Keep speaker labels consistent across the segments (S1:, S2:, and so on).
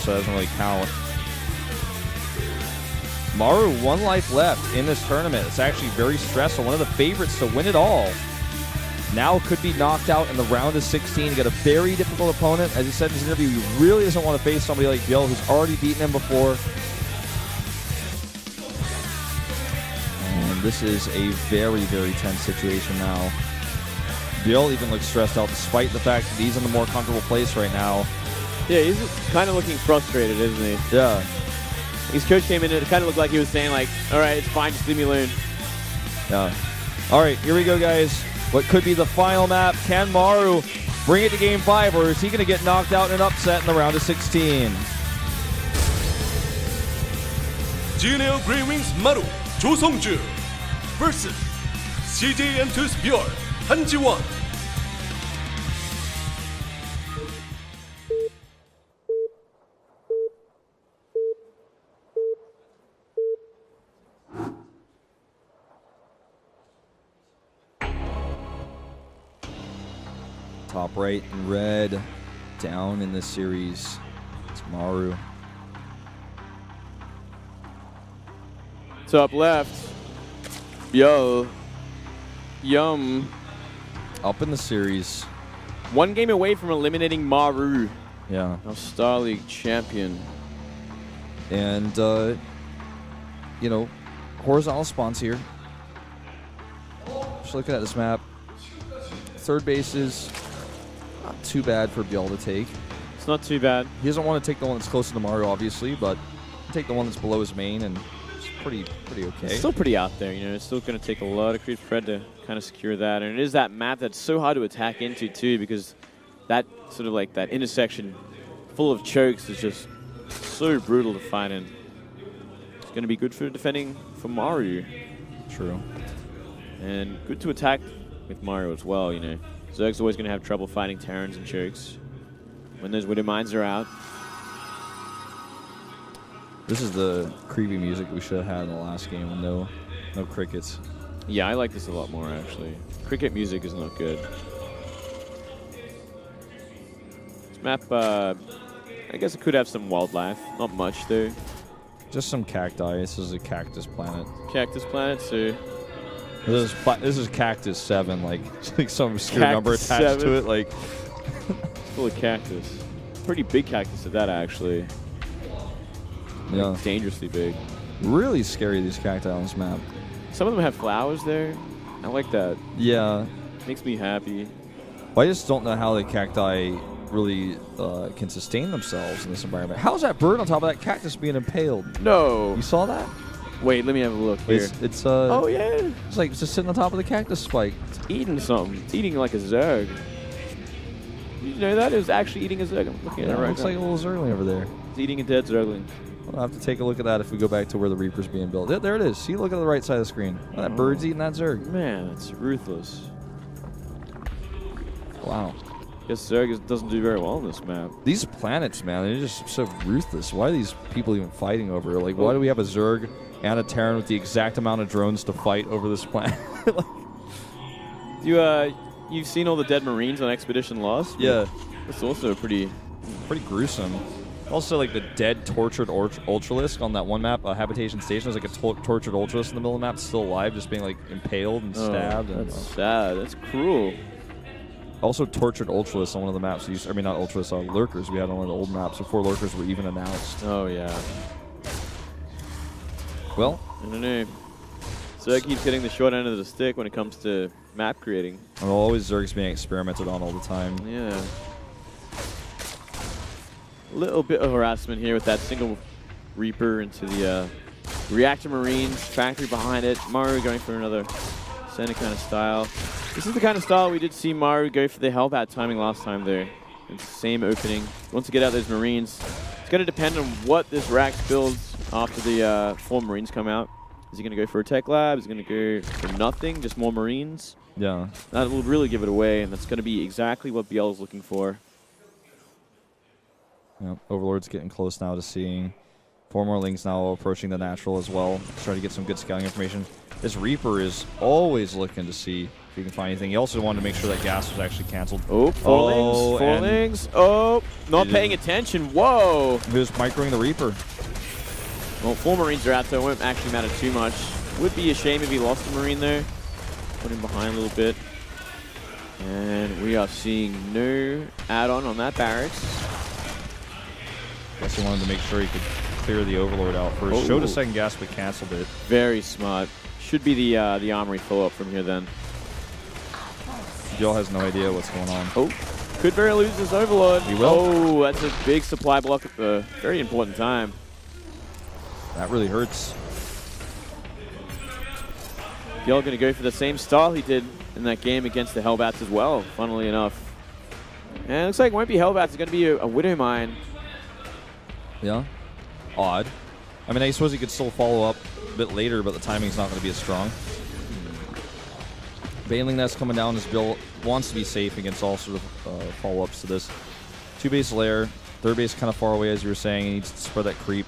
S1: so that doesn't really count. Maru, 1 life left in this tournament. It's actually very stressful. One of the favorites to win it all. Now could be knocked out in the round of 16. Got a very difficult opponent. As he said in his interview, he really doesn't want to face somebody like ByuL who's already beaten him before. And this is a very, very tense situation now. ByuL even looks stressed out despite the fact that he's in the more comfortable place right now.
S2: Yeah, he's kind of looking frustrated, isn't he?
S1: Yeah.
S2: His coach came in and it kind of looked like he was saying, like, all right, it's fine, just leave me alone.
S1: Yeah. All right, here we go, guys. What could be the final map? Can Maru bring it to Game 5, or is he going to get knocked out in an upset in the round of 16?
S3: Junior Green Wings Maru, 조성주 vs. CJ Entus ByuL, 한지원.
S1: Top right in red, down in this series. It's Maru.
S2: Top left, ByuL. Yum.
S1: Up in the series.
S2: 1 game away from eliminating Maru.
S1: Yeah.
S2: Our Star League champion.
S1: And, you know, horizontal spawns here. Just looking at this map. Third base is not too bad for ByuL to take.
S2: It's not too bad.
S1: He doesn't want to take the one that's closer to Maru, obviously, but take the one that's below his main, and it's pretty okay.
S2: It's still pretty out there, you know. It's still going to take a lot of creep spread to kind of secure that, and it is that map that's so hard to attack into too, because that sort of like that intersection full of chokes is just so brutal to fight in. It's going to be good for defending for Maru.
S1: True.
S2: And good to attack with Maru as well, you know. Zerg's always going to have trouble fighting Terrans and chokes when those Widow Mines are out.
S1: This is the creepy music we should have had in the last game with no crickets.
S2: Yeah, I like this a lot more, actually. Cricket music is not good. This map, I guess it could have some wildlife. Not much, though.
S1: Just some cacti. This is a cactus planet.
S2: Cactus planet, so...
S1: This is Cactus 7, like some obscure number attached to it, like...
S2: Full of cactus. Pretty big cactus at that, actually.
S1: Yeah.
S2: Like dangerously big.
S1: Really scary, these cacti on this map.
S2: Some of them have flowers there. I like that.
S1: Yeah.
S2: Makes me happy.
S1: Well, I just don't know how the cacti really can sustain themselves in this environment. How's that bird on top of that cactus being impaled?
S2: No.
S1: You saw that?
S2: Wait, let me have a look here.
S1: It's
S2: oh, yeah.
S1: It's like just sitting on top of the cactus spike.
S2: It's eating something. It's eating like a Zerg. Did you know that? It was actually eating a Zerg. I'm looking at it right now.
S1: It looks like a little Zergling over there.
S2: It's eating a dead Zergling.
S1: We'll have to take a look at that if we go back to where the Reaper's being built. Yeah, there it is. See, look at the right side of the screen. Oh, that bird's eating that Zerg.
S2: Man, it's ruthless.
S1: Wow.
S2: Guess Zerg doesn't do very well on this map.
S1: These planets, man, they're just so ruthless. Why are these people even fighting over it? Like, why do we have a Zerg and a Terran with the exact amount of drones to fight over this planet?
S2: You've seen all the dead Marines on Expedition Lost?
S1: Yeah.
S2: It's also pretty
S1: gruesome. Also, like the dead, tortured Ultralisk on that one map, Habitation Station. There's like a tortured Ultralisk in the middle of the map, still alive, just being like impaled and stabbed.
S2: That's sad. That's cruel.
S1: Also, tortured Ultralisk on one of the maps. I mean, not Ultralisk, Lurkers we had on one of the old maps before Lurkers were even announced.
S2: Oh, yeah.
S1: Well,
S2: I don't know. Zerg keeps getting the short end of the stick when it comes to map creating.
S1: And always Zerg's being experimented on all the time.
S2: Yeah. A little bit of harassment here with that single Reaper into the Reactor Marines, factory behind it. Maru going for another center kind of style. This is the kind of style we did see Maru go for the Hellbat timing last time there. It's the same opening. Wants to get out those Marines. It's going to depend on what this Rax builds after the 4 Marines come out. Is he going to go for a tech lab? Is he going to go for nothing, just more Marines?
S1: Yeah.
S2: That will really give it away, and that's going to be exactly what ByuL is looking for.
S1: Yeah, Overlord's getting close now to seeing 4 more Lings now approaching the natural as well. Trying to get some good scouting information. This Reaper is always looking to see if he can find anything. He also wanted to make sure that gas was actually canceled.
S2: Oh, four lings. Oh, not paying attention. Whoa.
S1: He was microing the Reaper.
S2: Well, 4 Marines are out, so it won't actually matter too much. Would be a shame if he lost a Marine there. Put him behind a little bit. And we are seeing no add-on on that barracks.
S1: Guess he wanted to make sure he could clear the Overlord out first. Showed a second gas, but canceled it.
S2: Very smart. Should be the armory follow-up from here then.
S1: ByuL has no idea what's going on.
S2: Oh, could very lose his Overlord.
S1: He will.
S2: Oh, that's a big supply block at a very important time.
S1: That really hurts.
S2: ByuL going to go for the same style he did in that game against the Hellbats as well, funnily enough. And it looks like it won't be Hellbats. It's going to be a Widow Mine.
S1: Yeah. Odd. I mean, I suppose he could still follow up a bit later, but the timing's not going to be as strong. Baneling Nest coming down as ByuL wants to be safe against all sort of follow-ups to this. 2-base lair. 3rd base kind of far away, as you were saying. He needs to spread that creep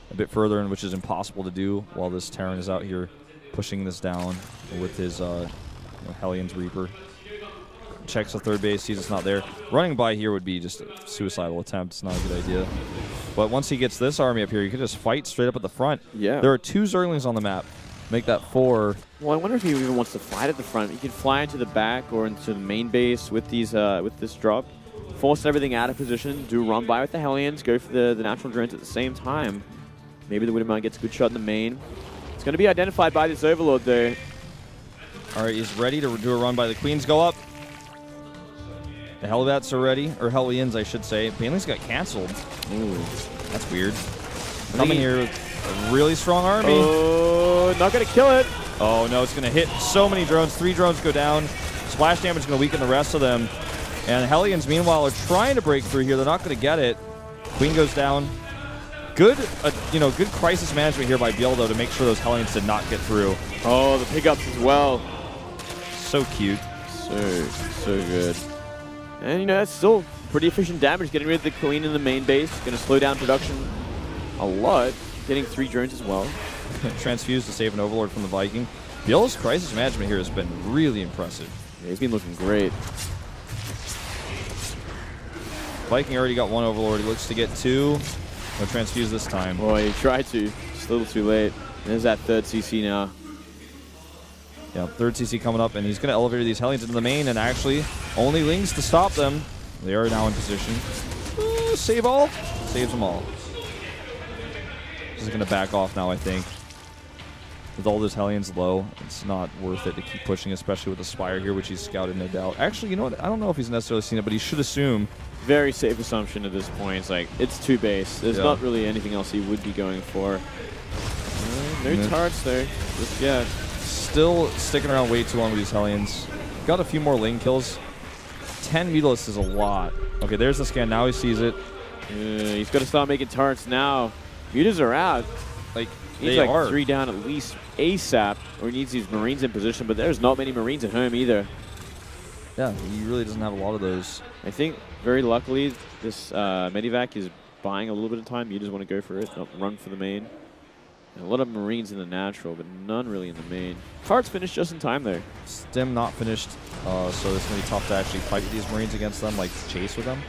S1: a bit further, and which is impossible to do while this Terran is out here pushing this down with his Hellions Reaper. Checks the 3rd base, sees it's not there. Running by here would be just a suicidal attempt. It's not a good idea. But once he gets this army up here, you can just fight straight up at the front.
S2: Yeah.
S1: There are 2 Zerglings on the map. Make that 4.
S2: Well, I wonder if he even wants to fight at the front. He could fly into the back or into the main base with these with this drop. Force everything out of position, do a run by with the Hellions, go for the natural drones at the same time. Maybe the Widowmine gets a good shot in the main. It's going to be identified by this Overlord there.
S1: All right, he's ready to do a run by the Queens. Go up. The Hellbats are ready, or Hellions, I should say. Baneling's got canceled. Ooh, that's weird. Coming here with a really strong army.
S2: Oh, not going to kill it.
S1: Oh, no, it's going to hit so many drones. 3 drones go down. Splash damage is going to weaken the rest of them. And Hellions, meanwhile, are trying to break through here. They're not going to get it. Queen goes down. Good, good crisis management here by ByuL, though, to make sure those Hellions did not get through.
S2: Oh, the pickups as well.
S1: So cute.
S2: So good. And, you know, that's still pretty efficient damage. Getting rid of the Queen in the main base. Going to slow down production a lot. Getting 3 drones as well.
S1: Transfused to save an Overlord from the Viking. ByuL's crisis management here has been really impressive.
S2: Yeah, he's been looking great.
S1: Viking already got 1 Overlord. He looks to get 2. No transfuse this time.
S2: Boy, he tried to. Just a little too late. There's that 3rd CC now.
S1: Yeah, 3rd CC coming up, and he's going to elevate these Hellions into the main, and actually only Lings to stop them. They are now in position. Ooh, save all. Saves them all. This is going to back off now, I think. With all those Hellions low, it's not worth it to keep pushing, especially with the Spire here, which he's scouted, no doubt. Actually, you know what? I don't know if he's necessarily seen it, but he should assume.
S2: Very safe assumption at this point. It's like, it's 2 base. There's not really anything else he would be going for. No turrets there just yet.
S1: Still sticking around way too long with these Hellions. Got a few more lane kills. 10 Mutalisks is a lot. Okay, there's the scan. Now he sees it.
S2: He's got to start making turrets now. Mutas are out.
S1: Like,
S2: He's like 3 down at least ASAP, or he needs these Marines in position, but there's not many Marines at home either.
S1: Yeah, he really doesn't have a lot of those.
S2: I think, very luckily, this Medivac is buying a little bit of time. You just want to go for it, not run for the main. And a lot of Marines in the natural, but none really in the main. Cards finished just in time there.
S1: Stim not finished, so it's going to be tough to actually fight these Marines against them, like chase with them.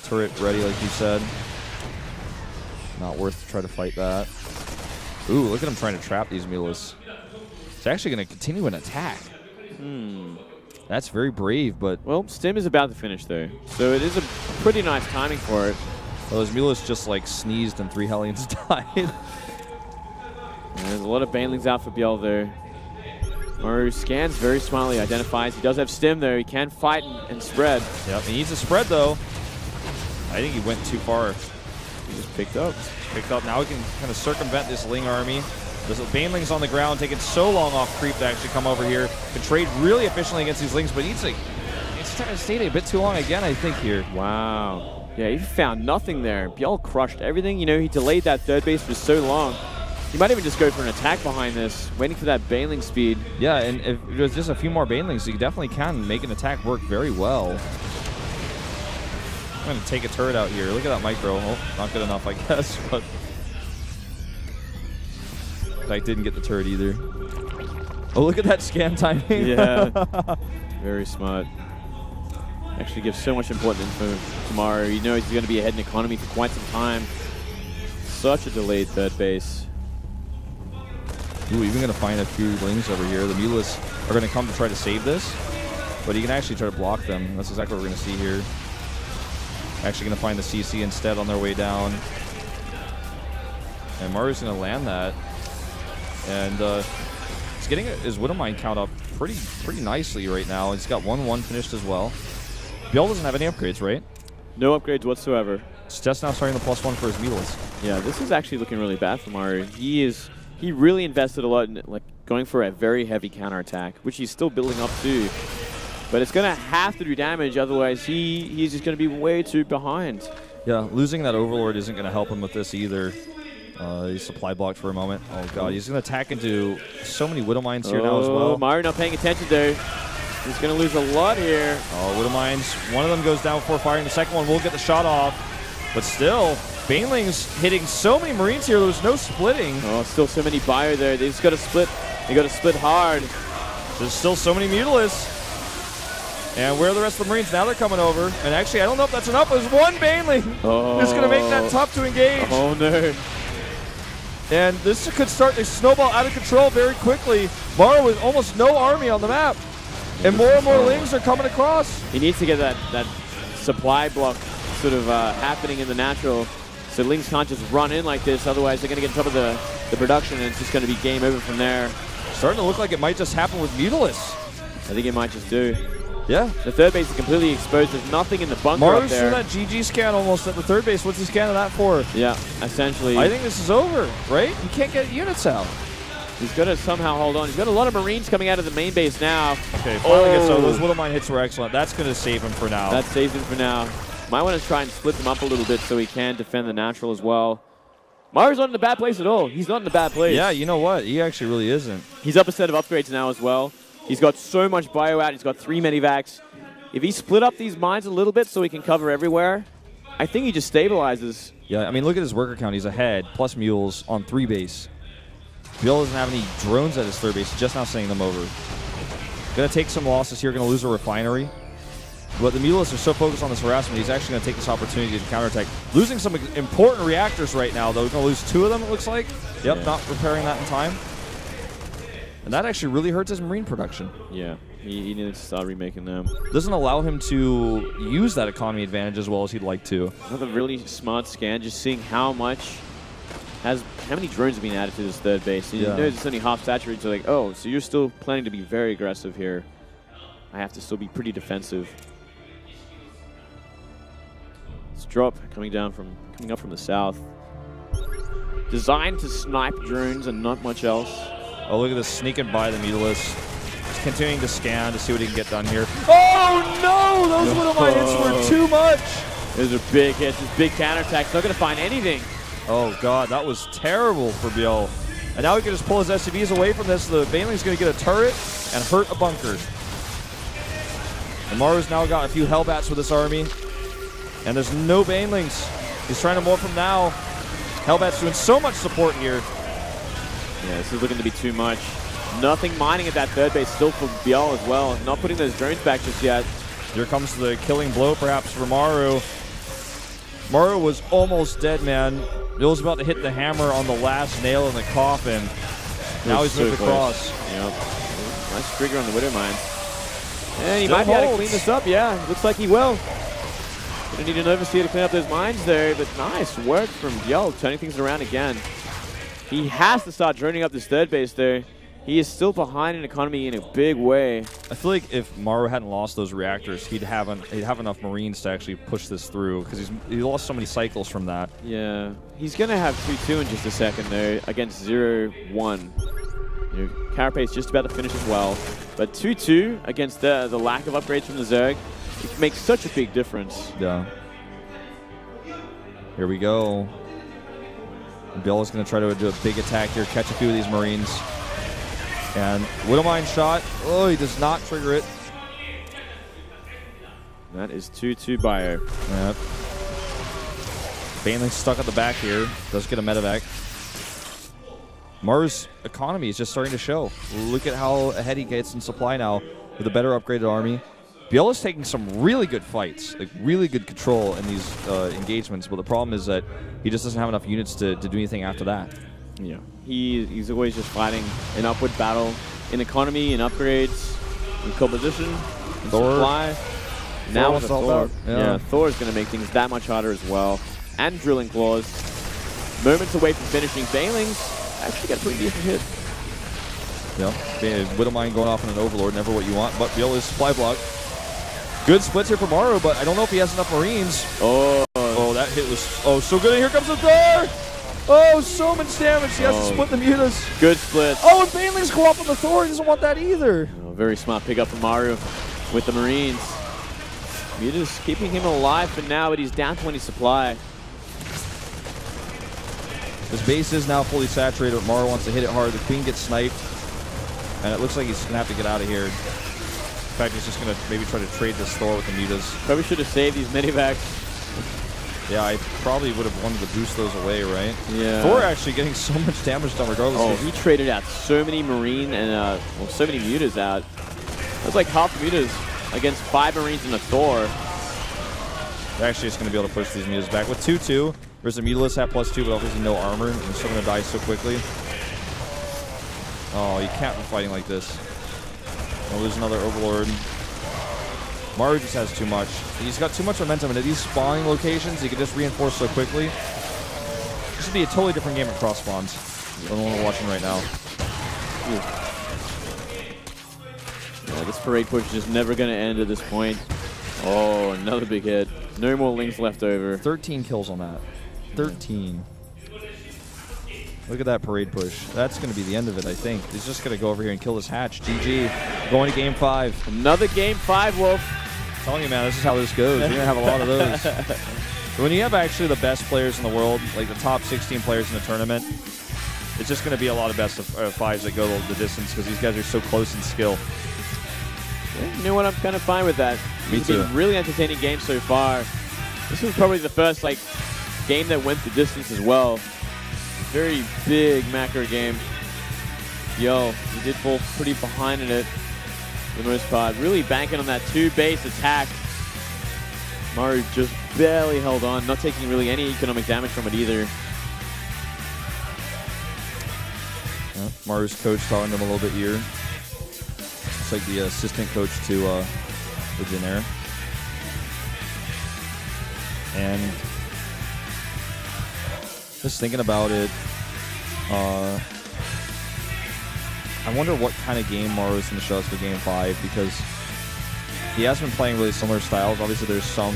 S1: Turret ready, like you said. Not worth to try to fight that. Ooh, look at him trying to trap these Mutalisks. It's actually going to continue an attack. That's very brave, but...
S2: Well, Stim is about to finish, though. So it is a pretty nice timing for it.
S1: Well, those Mutalisks just, like, sneezed and 3 Hellions died.
S2: There's a lot of Banelings out for ByuL there. Maru scans very smartly, identifies. He does have Stim there. He can fight and spread.
S1: Yep, he needs to spread, though. I think he went too far.
S2: He just picked up.
S1: Now he can kind of circumvent this Ling army. There's Banelings on the ground, taking so long off creep to actually come over here. Can trade really efficiently against these Lings, but he's trying to stay a bit too long again, I think, here.
S2: Wow. Yeah, he found nothing there. ByuL crushed everything. You know, he delayed that 3rd base for so long. He might even just go for an attack behind this, waiting for that Baneling speed.
S1: Yeah, and if there's just a few more Banelings, he definitely can make an attack work very well. I'm going to take a turret out here. Look at that micro. Oh, not good enough, I guess. But I didn't get the turret either. Oh, look at that scan timing.
S2: Yeah. Very smart. Actually gives so much important info to Maru. He knows he's going to be ahead in economy for quite some time. Such a delayed third base.
S1: Ooh, even going to find a few lings over here. The Mulas are going to come to try to save this, but he can actually try to block them. That's exactly what we're going to see here. Actually going to find the CC instead on their way down. And Maru's going to land that. And he's getting his Widowmine count up pretty nicely right now. He's got 1-1 finished as well. ByuL doesn't have any upgrades, right?
S2: No upgrades whatsoever.
S1: It's just now starting the +1 for his Mulas.
S2: Yeah, this is actually looking really bad for Maru. He really invested a lot in going for a very heavy counterattack, which he's still building up to. But it's going to have to do damage, otherwise he's just going to be way too behind.
S1: Yeah, losing that Overlord isn't going to help him with this either. He's supply blocked for a moment. Oh god, he's going to attack into so many Widowmines here now as well.
S2: Maru not paying attention there. He's going to lose a lot here.
S1: Oh, Widowmines. One of them goes down before firing. The second one will get the shot off. But still, Baneling's hitting so many Marines here. There's no splitting.
S2: Oh, still so many Bio there. They just got to split. They got to split hard.
S1: There's still so many Mutilas. And where are the rest of the Marines? Now they're coming over. And actually, I don't know if that's enough. There's one Baneling.
S2: Oh.
S1: Who's going to make that tough to engage.
S2: Oh, no.
S1: And this could start to snowball out of control very quickly. Maru with almost no army on the map. And more lings are coming across.
S2: He needs to get that supply block sort of happening in the natural. So lings can't just run in like this. Otherwise, they're going to get on top of the production, and it's just going to be game over from there.
S1: Starting to look like it might just happen with Mutilas.
S2: I think it might just do.
S1: Yeah.
S2: The third base is completely exposed. There's nothing in the bunker
S1: Maru's
S2: up there.
S1: that GG scan almost at the third base. What's he scanning that for?
S2: Yeah, essentially.
S1: I think this is over, right? He can't get units out.
S2: He's got to somehow hold on. He's got a lot of Marines coming out of the main base now.
S1: Okay, finally gets so those Widowmine hits were excellent. That's going to save him for now.
S2: That saves him for now. Might want to try and split them up a little bit so he can defend the natural as well. Maru's not in a bad place at all. He's not in a bad place.
S1: Yeah, you know what? He actually really isn't.
S2: He's up a set of upgrades now as well. He's got so much bio out. He's got 3 medivacs. If he split up these mines a little bit so he can cover everywhere, I think he just stabilizes.
S1: Yeah, I mean, look at his worker count. He's ahead, plus mules on 3 base. ByuL doesn't have any drones at his third base. He's just now sending them over. Going to take some losses here. Going to lose a refinery. But the Mulas are so focused on this harassment, he's actually going to take this opportunity to counterattack. Losing some important reactors right now, though. He's going to lose 2 of them, it looks like. Yep, yeah. Not repairing that in time. And that actually really hurts his Marine production.
S2: Yeah, he needs to start remaking them.
S1: Doesn't allow him to use that economy advantage as well as he'd like to.
S2: Another really smart scan, just seeing how many drones have been added to this third base. You know it's only half saturated, so like, oh, so you're still planning to be very aggressive here. I have to still be pretty defensive. This drop coming up from the south. Designed to snipe drones and not much else.
S1: Oh, look at this sneaking by the Mutilas. Just continuing to scan to see what he can get done here. Oh no! Those Widowmine hits were too much!
S2: Those are big hits, this big counterattack. Not gonna find anything.
S1: Oh god, that was terrible for ByuL. And now he can just pull his SCVs away from this. The Baneling's gonna get a turret and hurt a bunker. And Maru's now got a few Hellbats with this army. And there's no Banelings. He's trying to morph them now. Hellbat's doing so much support here.
S2: Yeah, this is looking to be too much. Nothing mining at that third base still for ByuL as well. Not putting those drones back just yet. Here
S1: comes the killing blow perhaps for Maru. Maru was almost dead, man. ByuL's about to hit the hammer on the last nail in the coffin. Now he's moved across.
S2: Yep. Nice trigger on the Widowmine. And he might be able to clean this up, yeah. Looks like he will. Gonna need an overseer to clean up those mines there, but nice work from ByuL, turning things around again. He has to start droning up this third base there. He is still behind in economy in a big way.
S1: I feel like if Maru hadn't lost those reactors, he'd have enough Marines to actually push this through, because he lost so many cycles from that.
S2: Yeah, he's gonna have 2-2 in just a second there against 0-1. Carapace just about to finish as well, but 2-2 against the lack of upgrades from the Zerg, it makes such a big difference.
S1: Yeah. Here we go. ByuL is going to try to do a big attack here, catch a few of these Marines. And Widowmine shot. Oh, he does not trigger it.
S2: That is 2-2 Bio.
S1: Yep. Baneling stuck at the back here. Does get a medevac. Maru's economy is just starting to show. Look at how ahead he gets in supply now with a better upgraded army. ByuL is taking some really good fights, like really good control in these engagements, but the problem is that he just doesn't have enough units to do anything after that.
S2: Yeah, he's always just fighting an upward battle in economy, in upgrades, in composition, in supply. Now with the Thor. Yeah, Thor is going to make things that much harder as well. And drilling claws. Moments away from finishing. Bailings actually got a pretty decent hit.
S1: Yeah, Widowmine going off on an Overlord, never what you want, but ByuL is supply block. Good splits here for Maru, but I don't know if he has enough Marines.
S2: Oh,
S1: that hit was so good. And here comes the Thor! Oh, so much damage. He has to split the mutas.
S2: Good split.
S1: Oh, and Bailings go off on the Thor. He doesn't want that either.
S2: Very smart pickup from Maru with the Marines. Mutas keeping him alive for now, but he's down 20 supply.
S1: His base is now fully saturated, but Maru wants to hit it hard. The Queen gets sniped, and it looks like he's going to have to get out of here. In fact, he's just going to maybe try to trade this Thor with the mutas.
S2: Probably should have saved these medivacs.
S1: Yeah, I probably would have wanted to boost those away, right?
S2: Yeah.
S1: Thor actually getting so much damage done regardless.
S2: Oh, he traded out so many Marine and, well, so many mutas out. That's like half mutas against 5 Marines and a Thor.
S1: They're actually just going to be able to push these mutas back. With 2-2, there's a mutalist at +2, but obviously no armor, and he's still going to die so quickly. Oh, you can't be fighting like this. We'll lose another Overlord. Maru just has too much. He's got too much momentum, and at these spawning locations, he can just reinforce so quickly. This would be a totally different game at cross spawns than the one we're watching right now.
S2: Yeah, this parade push is just never going to end at this point. Oh, another big hit. No more links left over.
S1: 13 kills on that. 13. Look at that parade push. That's going to be the end of it, I think. He's just going to go over here and kill this hatch. GG. Going to game 5.
S2: Another game 5, Wolf.
S1: I'm telling you, man, this is how this goes. We're going to have a lot of those. When you have actually the best players in the world, like the top 16 players in the tournament, it's just going to be a lot of best of 5s that go the distance because these guys are so close in skill.
S2: Yeah, you know what? I'm kind of fine with that.
S1: Me
S2: It's
S1: too.
S2: been a really entertaining game so far. This was probably the first game that went the distance as well. Very big macro game. ByuL, he did fall pretty behind in it for the most part. Really banking on that 2-base attack. Maru just barely held on, not taking really any economic damage from it either.
S1: Yeah, Maru's coach talking to him a little bit here. It's like the assistant coach to Legionnaire. And just thinking about it, I wonder what kind of game Maru is going to show us for Game 5 because he has been playing really similar styles. Obviously, there's some